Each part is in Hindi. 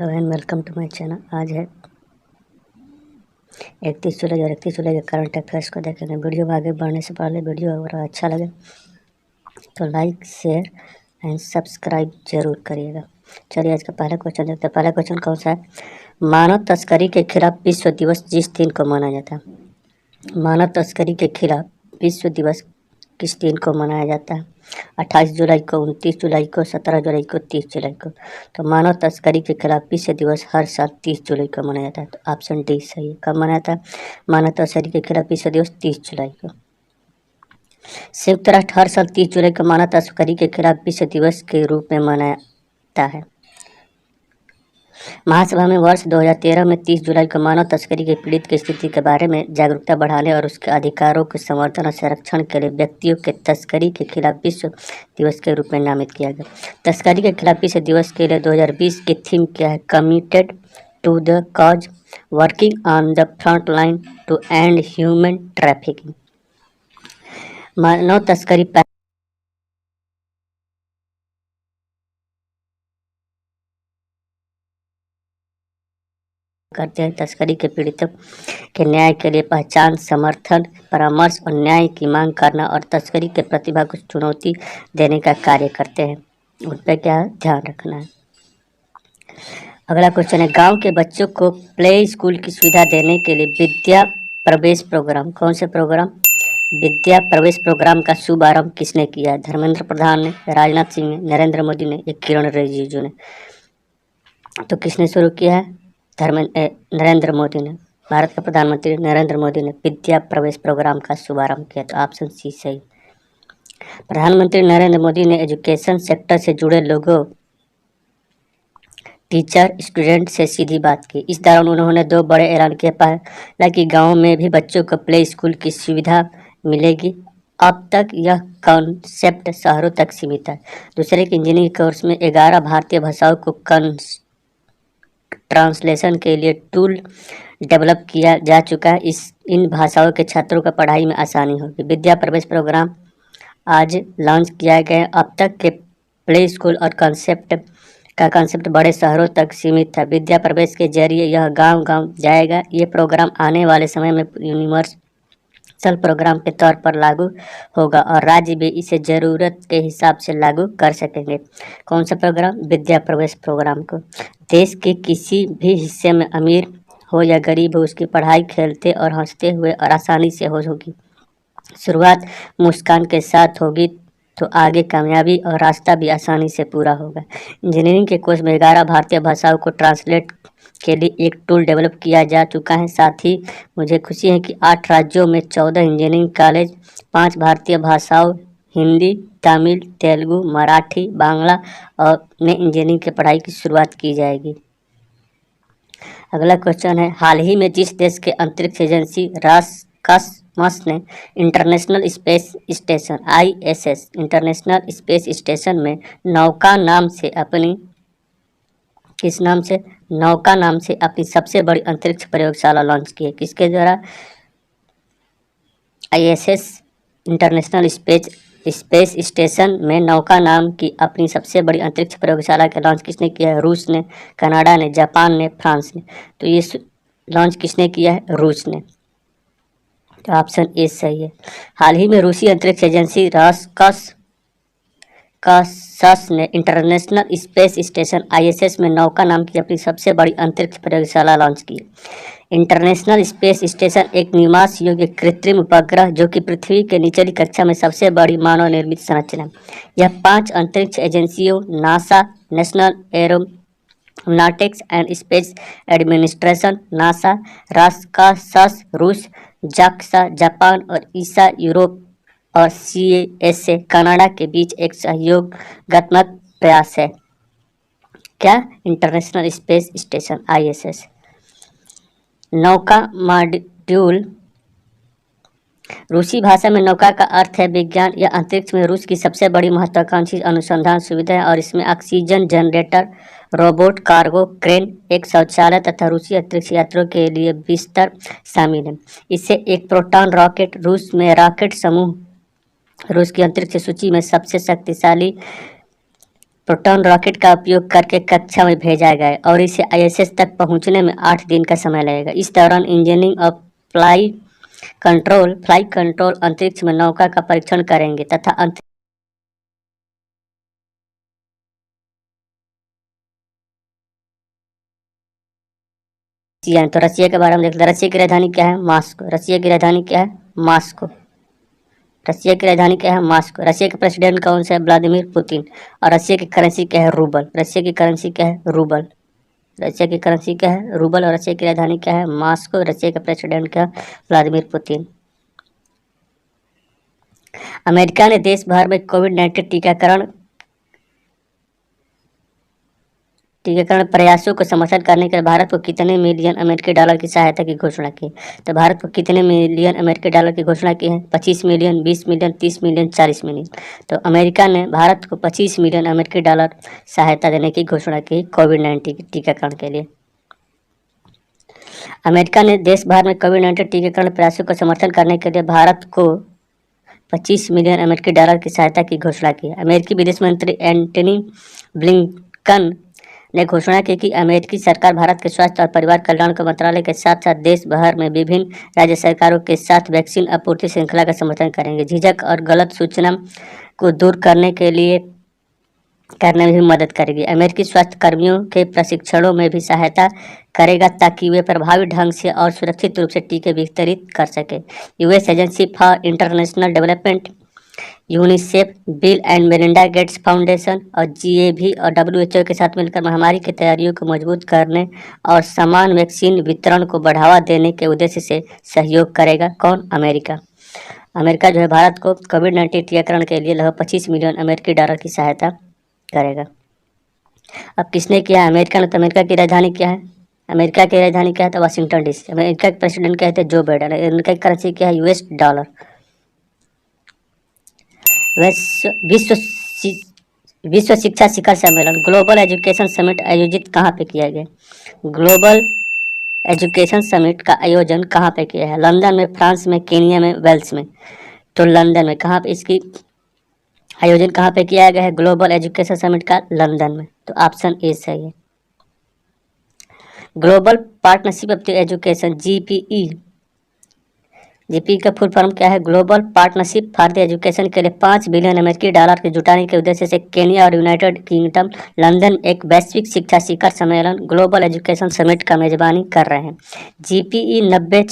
Hello and welcome to my channel. आज है 31 जुलाई और 31 जुलाई के करंट अफेयर्स को देखेंगे। वीडियो में आगे बढ़ने से पहले वीडियो अगर अच्छा लगे तो लाइक शेयर एंड सब्सक्राइब जरूर करिएगा। चलिए आज का पहला क्वेश्चन देखते हैं। पहला क्वेश्चन कौन सा है? मानव तस्करी के खिलाफ विश्व दिवस जिस दिन को मनाया जाता है। मानव तस्करी के खिलाफ विश्व दिवस किस दिन को मनाया जाता है? 28 जुलाई को, 29 जुलाई को, 17 जुलाई को, 30 जुलाई को। तो मानव तस्करी के खिलाफ विश्व दिवस हर साल 30 जुलाई को मनाया जाता है। तो ऑप्शन डी सही है। कब मनाया था मानव तस्करी के खिलाफ विश्व दिवस? 30 जुलाई को। संयुक्त राष्ट्र हर साल 30 जुलाई को मानव तस्करी के खिलाफ विश्व दिवस के रूप में मनाता है। महासभा में वर्ष 2013 में 30 जुलाई को मानव तस्करी के पीड़ित की स्थिति के बारे में जागरूकता बढ़ाने और उसके अधिकारों के समर्थन और संरक्षण के लिए व्यक्तियों के तस्करी के खिलाफ विश्व दिवस के रूप में नामित किया गया। तस्करी के खिलाफ विश्व दिवस के लिए 2020 की थीम क्या है? Committed to the cause, working on the front line to end human trafficking. मानव तस्करी करते हैं। तस्करी के पीड़ितों के न्याय के लिए पहचान, समर्थन, परामर्श और न्याय की मांग करना और तस्करी के प्रतिभा को चुनौती देने का कार्य करते हैं। उन पर क्या ध्यान रखना है। अगला क्वेश्चन है, गांव के बच्चों को प्ले स्कूल की सुविधा देने के लिए विद्या प्रवेश प्रोग्राम, कौन से प्रोग्राम? विद्या प्रवेश प्रोग्राम का शुभारंभ किसने किया है? धर्मेंद्र प्रधान ने, राजनाथ सिंह ने, नरेंद्र मोदी ने या किरण रिजिजू ने? तो किसने शुरू किया है? नरेंद्र मोदी ने। भारत के प्रधानमंत्री नरेंद्र मोदी ने विद्या प्रवेश प्रोग्राम का शुभारंभ किया। तो ऑप्शन सी सही। प्रधानमंत्री नरेंद्र मोदी ने एजुकेशन सेक्टर से जुड़े लोगों, टीचर, स्टूडेंट से सीधी बात की। इस दौरान उन्होंने दो बड़े ऐलान किए। पहला कि गाँव में भी बच्चों को प्ले स्कूल की सुविधा मिलेगी। अब तक यह कॉन्सेप्ट शहरों तक सीमित है। दूसरे कि इंजीनियरिंग कोर्स में 11 भारतीय भाषाओं को ट्रांसलेशन के लिए टूल डेवलप किया जा चुका है। इन भाषाओं के छात्रों को पढ़ाई में आसानी होगी। विद्या प्रवेश प्रोग्राम आज लॉन्च किया गया। अब तक के प्ले स्कूल और कॉन्सेप्ट बड़े शहरों तक सीमित था। विद्या प्रवेश के जरिए यह गांव-गांव जाएगा। ये प्रोग्राम आने वाले समय में यूनिवर्सल प्रोग्राम के तौर पर लागू होगा और राज्य भी इसे ज़रूरत के हिसाब से लागू कर सकेंगे। कौन सा प्रोग्राम? विद्या प्रवेश प्रोग्राम को देश के किसी भी हिस्से में अमीर हो या गरीब हो, उसकी पढ़ाई खेलते और हंसते हुए और आसानी से होगी। शुरुआत मुस्कान के साथ होगी तो आगे कामयाबी और रास्ता भी आसानी से पूरा होगा। इंजीनियरिंग के कोर्स में 11 भारतीय भाषाओं को ट्रांसलेट के लिए एक टूल डेवलप किया जा चुका है। साथ ही मुझे खुशी है कि 8 राज्यों में 14 इंजीनियरिंग कॉलेज 5 भारतीय भाषाओं हिंदी, तमिल, तेलुगु, मराठी, बांग्ला और में इंजीनियरिंग की पढ़ाई की शुरुआत की जाएगी। अगला क्वेश्चन है, हाल ही में जिस देश के अंतरिक्ष एजेंसी रॉसकॉस्मोस ने international space station ISS international space station में नौका नाम से अपनी सबसे बड़ी अंतरिक्ष प्रयोगशाला लॉन्च की है। किसके द्वारा? ISS इंटरनेशनल स्पेस स्टेशन में नौका नाम की अपनी सबसे बड़ी अंतरिक्ष प्रयोगशाला का लॉन्च किसने किया है? रूस ने, कनाडा ने, जापान ने, फ्रांस ने। तो ये लॉन्च किसने किया है? रूस ने। तो ऑप्शन ए सही है। हाल ही में रूसी अंतरिक्ष एजेंसी रॉसकॉस्मोस ने इंटरनेशनल स्पेस स्टेशन ISS में नौका नाम की अपनी सबसे बड़ी अंतरिक्ष प्रयोगशाला लॉन्च की। इंटरनेशनल स्पेस स्टेशन एक निवास योग्य कृत्रिम उपग्रह जो कि पृथ्वी के निचली कक्षा में सबसे बड़ी मानव निर्मित संरचना है। यह 5 अंतरिक्ष एजेंसियों NASA, national aeronautics and space administration NASA, Roscosmos रूस, जाक्सा जापान और ईसा यूरोप और CSA कनाडा के बीच एक सहयोगात्मक प्रयास है। क्या? International space station ISS। नौका मॉड्यूल। रूसी भाषा में नौका का अर्थ है विज्ञान या अंतरिक्ष में रूस की सबसे बड़ी महत्वाकांक्षी अनुसंधान सुविधा है और इसमें oxygen generator, robot, cargo crane, एक शौचालय तथा रूसी अंतरिक्ष यात्रियों के लिए बिस्तर शामिल है। इससे एक प्रोटॉन रॉकेट रूस में रॉकेट समूह रूस की अंतरिक्ष सूची में सबसे शक्तिशाली प्रोटॉन रॉकेट का उपयोग करके कक्षा में भेजा गया और इसे आईएसएस तक पहुंचने में 8 दिन का समय लगेगा। इस दौरान इंजीनियरिंग और फ्लाइट कंट्रोल अंतरिक्ष में नौका का परीक्षण करेंगे तथा तो रसिया के बारे में देखते हैं। रसिया की राजधानी क्या है? मॉस्को। रसिया की राजधानी क्या है? मॉस्को। रसिया की राजधानी क्या है? मॉस्को। रसिया के प्रेसिडेंट कौन से है? Vladimir Putin. और रसिया की करेंसी क्या है? रूबल। रसिया की करेंसी क्या है? रूबल। रसिया की करेंसी क्या है? रूबल। और रसिया की राजधानी क्या है? मॉस्को। रसिया का प्रेसिडेंट क्या है? Vladimir Putin. अमेरिका ने देश भर में कोविड-19 टीकाकरण प्रयासों को समर्थन करने के लिए भारत को कितने मिलियन अमेरिकी डॉलर की सहायता की घोषणा की? तो भारत को कितने मिलियन अमेरिकी डॉलर की घोषणा की है? 25 मिलियन, 20 मिलियन, 30 मिलियन, 40 मिलियन। तो अमेरिका ने भारत को 25 मिलियन अमेरिकी डॉलर सहायता देने की घोषणा की कोविड-19 टीकाकरण के लिए। अमेरिका ने देश भर में कोविड-19 टीकाकरण प्रयासों को समर्थन करने के लिए भारत को 25 मिलियन अमेरिकी डॉलर की सहायता की घोषणा की। अमेरिकी विदेश मंत्री एंटनी ब्लिंकन ने घोषणा की कि अमेरिकी सरकार भारत के स्वास्थ्य और परिवार कल्याण के मंत्रालय के साथ साथ देश भर में विभिन्न राज्य सरकारों के साथ वैक्सीन आपूर्ति श्रृंखला का समर्थन करेंगे। झिझक और गलत सूचना को दूर करने में भी मदद करेगी। अमेरिकी स्वास्थ्य कर्मियों के प्रशिक्षणों में भी सहायता करेगा ताकि वे प्रभावी ढंग से और सुरक्षित रूप से टीके वितरित कर सके। US agency for international development, UNICEF, bill and Melinda Gates foundation और जीएवी और डब्ल्यूएचओ के साथ मिलकर महामारी की तैयारियों को मजबूत करने और समान वैक्सीन वितरण को बढ़ावा देने के उद्देश्य से सहयोग करेगा। कौन? अमेरिका। अमेरिका जो है भारत को कोविड-19 टीकाकरण के लिए लगभग 25 मिलियन अमेरिकी डॉलर की सहायता करेगा। अब किसने किया? अमेरिका ने। तो अमेरिका की राजधानी क्या है? अमेरिका की राजधानी क्या है? तो वाशिंगटन डीसी। अमेरिका के प्रेसिडेंट क्या है? Joe Biden. अमेरिका की करेंसी क्या है? US dollar. विश्व शिक्षा शिखर सम्मेलन ग्लोबल एजुकेशन समिट आयोजित कहाँ पे किया गया? ग्लोबल एजुकेशन समिट का आयोजन कहाँ पे किया है? लंदन में, फ्रांस में, केनिया में, वेल्स में। तो लंदन में। कहाँ पे इसकी आयोजन कहाँ पे किया गया है ग्लोबल एजुकेशन समिट का? लंदन में। तो ऑप्शन ए सही है। Global partnership of the education GP का फुल फॉर्म क्या है? Global partnership for the education के लिए 5 बिलियन अमेरिकी डॉलर के जुटाने के उद्देश्य से केन्या और यूनाइटेड किंगडम लंदन एक वैश्विक शिक्षा शिखर सम्मेलन ग्लोबल एजुकेशन समिट का मेजबानी कर रहे हैं। जीपीई 90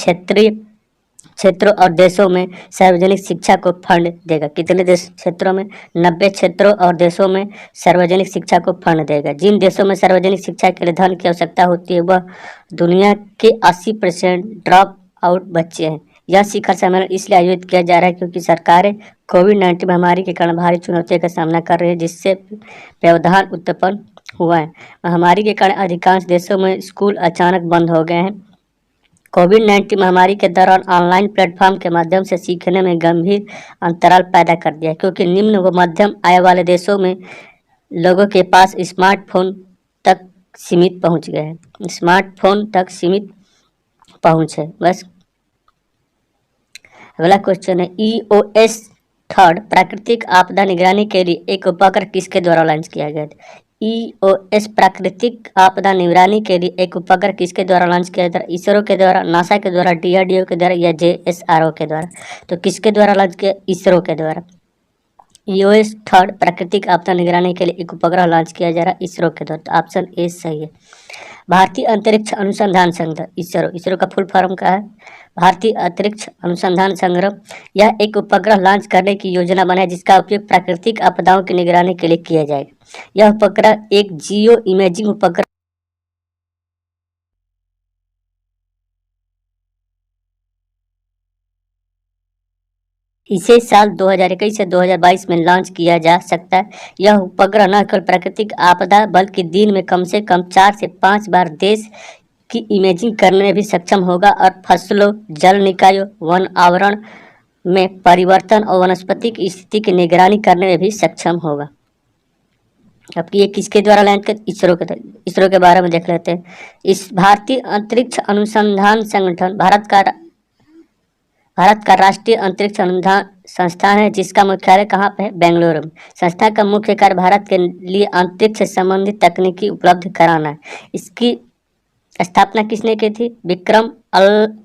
क्षेत्रों और देशों में सार्वजनिक शिक्षा को फंड देगा। कितने क्षेत्रों में? 90 क्षेत्रों और देशों में सार्वजनिक शिक्षा को फंड देगा। जिन देशों में सार्वजनिक शिक्षा के लिए धन की आवश्यकता होती है वह दुनिया के 80% ड्रॉप आउट बच्चे हैं। यह शिखर सम्मेलन इसलिए आयोजित किया जा रहा है क्योंकि सरकारें कोविड-19 महामारी के कारण भारी चुनौतियों का सामना कर रही है, जिससे व्यवधान उत्पन्न हुआ है। महामारी के कारण अधिकांश देशों में स्कूल अचानक बंद हो गए हैं। कोविड-19 महामारी के दौरान ऑनलाइन प्लेटफॉर्म के माध्यम से सीखने में गंभीर अंतराल पैदा कर दिया है क्योंकि निम्न व मध्यम आय वाले देशों में लोगों के पास स्मार्टफोन तक सीमित पहुंच गए हैं। स्मार्टफोन तक सीमित पहुंच है। बस अगला क्वेश्चन है ईओएस थर्ड प्राकृतिक आपदा निगरानी के लिए एक उपग्रह किसके द्वारा लॉन्च किया गया था? ईओएस प्राकृतिक आपदा निगरानी के लिए एक उपग्रह किसके द्वारा लॉन्च किया था? इसरो के द्वारा, नासा के द्वारा, डीआरडीओ के द्वारा या जेएसआरओ के द्वारा? तो किसके द्वारा लॉन्च किया? इसरो के द्वारा। ईओएस थर्ड प्राकृतिक आपदा निगरानी के लिए एक उपग्रह लॉन्च किया जा रहा है इसरो के द्वारा। तो ऑप्शन ए सही है। भारतीय अंतरिक्ष अनुसंधान संगठन इसरो का फुल फॉर्म क्या है? भारतीय अंतरिक्ष अनुसंधान संगठन यह एक उपग्रह लॉन्च करने की योजना बनाए जिसका उपयोग प्राकृतिक आपदाओं की निगरानी के लिए किया जाएगा। यह उपग्रह एक जियो इमेजिंग उपग्रह इसे साल 2021 से 2022 में लॉन्च किया जा सकता है। यह उपग्रह न केवल प्राकृतिक आपदा बल्कि दिन में कम से कम 4 से 5 बार देश की इमेजिंग करने में भी सक्षम होगा और फसलों, जल निकायों, वन आवरण में परिवर्तन और वनस्पति की स्थिति की निगरानी करने में भी सक्षम होगा। अब ये किसके द्वारा लॉन्च किया? इसरो के बारे में देख लेते हैं। इस भारतीय अंतरिक्ष अनुसंधान संगठन भारत का राष्ट्रीय अंतरिक्ष अनुसंधान संस्थान है जिसका मुख्यालय कहाँ पे है? बेंगलुरु में। संस्था का मुख्य कार्य भारत के लिए अंतरिक्ष से संबंधित तकनीकी उपलब्ध कराना है। इसकी स्थापना किसने की थी? विक्रम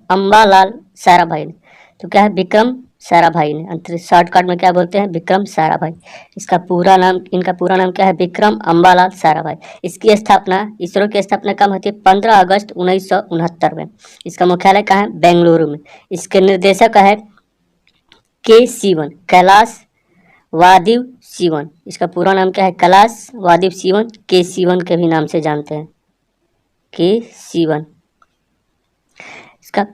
अम्बालाल साराभाई ने। तो क्या है? विक्रम साराभाई ने। अंतरिक्ष शॉर्टकट में क्या बोलते हैं? विक्रम साराभाई। इनका पूरा नाम क्या है? विक्रम अम्बालाल साराभाई। इसकी स्थापना, इसरो की स्थापना कब होती है? 15 अगस्त 1969 में। इसका मुख्यालय कहाँ है? बेंगलुरु में। इसके निर्देशक है के सीवन, कैलाश वादिव सीवन। इसका पूरा नाम क्या है? कैलाश वादिव सीवन, के सीवन के भी नाम से जानते हैं, के सीवन। इसका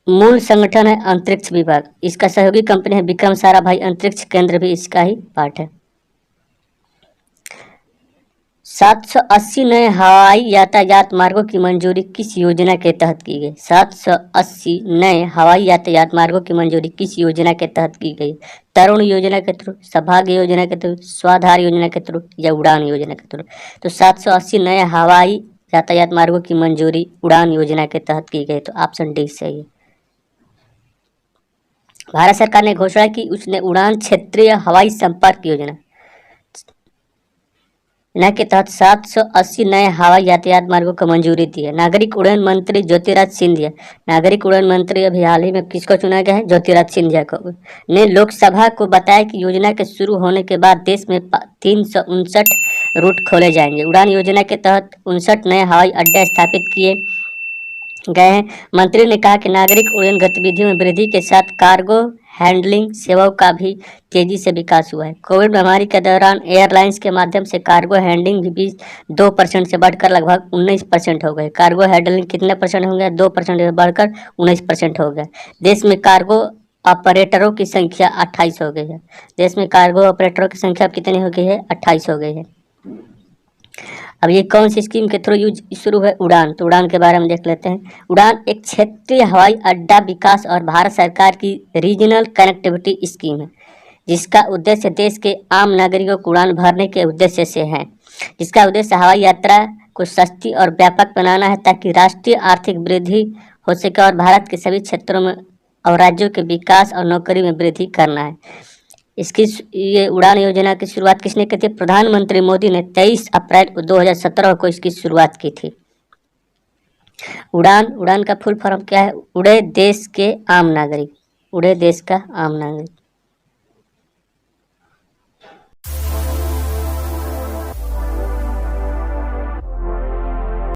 मूल संगठन है अंतरिक्ष विभाग। इसका सहयोगी कंपनी है विक्रम साराभाई अंतरिक्ष केंद्र, भी इसका ही पार्ट है। 780 नए हवाई यातायात मार्गों की मंजूरी किस योजना के तहत की गई? 780 नए हवाई यातायात मार्गों की मंजूरी किस योजना के तहत की गई? तरुण योजना के थ्रू, सौभाग्य योजना के थ्रू, स्वाधार योजना के थ्रू या उड़ान योजना के थ्रू? तो 780 नए हवाई यातायात मार्गों की मंजूरी उड़ान योजना के तहत की गई। तो ऑप्शन डी सही है। भारत सरकार ने घोषणा की उसने उड़ान क्षेत्रीय हवाई संपर्क योजना के तहत 780 नए हवाई यातायात मार्गों को मंजूरी दी है। नागरिक उड्डयन मंत्री ज्योतिराज सिंधिया, नागरिक उड्डयन मंत्री अभी हाल ही में किसको चुना गया है? ज्योतिराज सिंधिया को, ने लोकसभा को बताया कि योजना के शुरू होने के बाद देश में 359 रूट खोले जाएंगे। उड़ान योजना के तहत 59 नए हवाई अड्डे स्थापित किए गए हैं। मंत्री ने कहा कि नागरिक उड्डयन गतिविधियों में वृद्धि के साथ कार्गो हैंडलिंग सेवाओं का भी तेजी से विकास हुआ है। कोविड महामारी के दौरान एयरलाइंस के माध्यम से कार्गो हैंडलिंग भी 2% से बढ़कर लगभग 19% हो गए। कार्गो हैंडलिंग कितने परसेंट हो गया? 2% से बढ़कर 19% हो गया। देश में कार्गो ऑपरेटरों की संख्या 28 हो गई है। देश में कार्गो ऑपरेटरों की संख्या कितनी हो गई है? 28 हो गई है। अब ये कौन सी स्कीम के थ्रू यूज शुरू है? उड़ान। तो उड़ान के बारे में देख लेते हैं। उड़ान एक क्षेत्रीय हवाई अड्डा विकास और भारत सरकार की रीजनल कनेक्टिविटी स्कीम है, जिसका उद्देश्य देश के आम नागरिकों को उड़ान भरने के उद्देश्य से है। जिसका उद्देश्य हवाई यात्रा को सस्ती और व्यापक बनाना है ताकि राष्ट्रीय आर्थिक वृद्धि हो सके और भारत के सभी क्षेत्रों में और राज्यों के विकास और नौकरी में वृद्धि करना है। ये उड़ान योजना की शुरुआत किसने की थी? प्रधानमंत्री मोदी ने 23 अप्रैल 2017 को इसकी शुरुआत की थी। उड़ान का फुल फॉर्म क्या है? उड़े देश के आम नागरिक। उड़े देश का आम नागरिक।